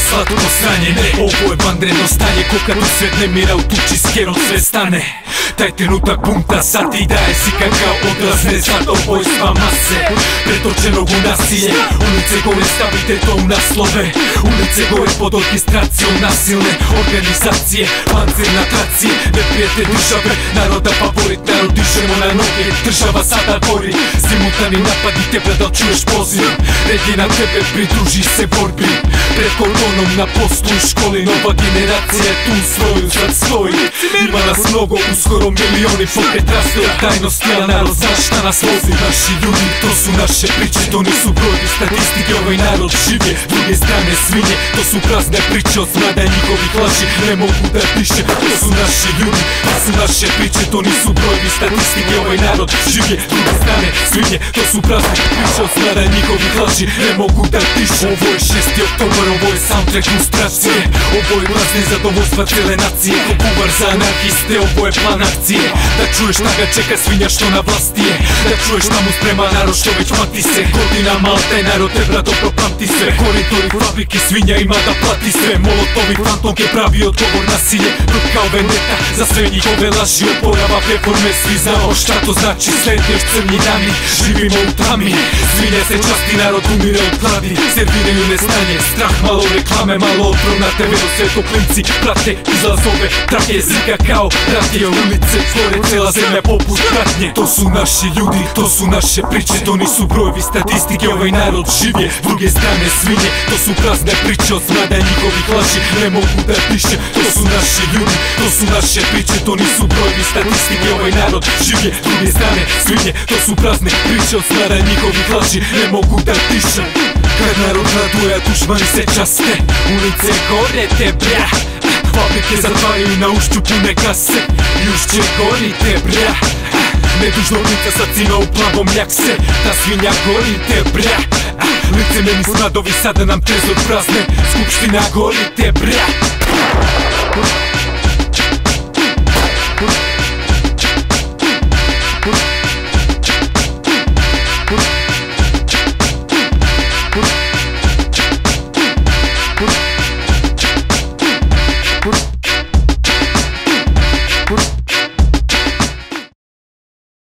slatko sranje. Ne, ovo je vanredno stanje, ko kad u svet nemira u tuči s kerom sve stane. Taj trenutak bunta sad ti daje si kao odraz nezadovoljstva mase pretočenog u nasilje. Ulice gore stavite to u naslove, ulice gore pod orkestracijom nasilne organizacije, pancer na tracije, neprijatelj države, naroda favorit, narod dižemo na noge, država sada gori, simultani napadi tebe da čuješ poziv, red je na tebe, pridruži se borbi, pred kordonom na postu u školi, nova generacija je tu svoju sad stoji, ima nas mnogo, uskoro milioni pokret raste od tajnosti, a narod zna šta nas vozi. Naši ljudi, to su naše priče, to nisu brojevi statistike, ovaj narod žive, s druge strane svinje, to su prazne priče od smrada njihovih laži, ne mogu da diše, to su naši ljudi, to su naše priče, to nisu brojevi statistike, ovaj narod žive, s druge strane svinje, to su prazne priče od smrada njihovih laži, ne mogu da diše. Ovo je 6. oktobar, ovo je soundtrack lustracije, ovo je glas nezadovoljstva cele nacije, ko bubar za anarhiste, ovo je plan akcije, da čuješ šta ga čeka svinja što na vlasti je, da čuješ šta mu sprema narod što već pati se, godinama al taj narod tebra dobro pamti sve, koridori fabrike svinja ima da plati sve, molotovi fantomke pravi odgovor nasilje, prut kao vendeta za sve njihove laži, oporavak reforme, svi znamo šta to znači, slede još crnji dani, živimo u tami, svinja se časti, narod umire od gladi, serviraju nestanje, strah, malo reklame, malo otrov na TV-u, sve to klinci prate izlazove, trake slika kao radio, ulice flore, cela zemlja poput pratnje. To su naši ljudi, to su naše priče, to nisu brojevi statistike, ovaj narod živje, s druge strane svinje, to su prazne priče od smrada njihovih laži, ne mogu da diše, to su naši ljudi, to su naše priče, to nisu brojevi statistike, ovaj narod živje, s druge strane svinje, to su prazne priče od smrada njihovih laži, ne mogu da diše. Kad narod raduje, a dušmani se časte, ulice gore te brja, fabrike zatvaraju na ušću pune kase, još će gorite brja, nedužno lica sa cima u plavom ljakse, ta svinja gorite brja, lice meni smradovi sada nam trezor prazne, skupština gorite brja.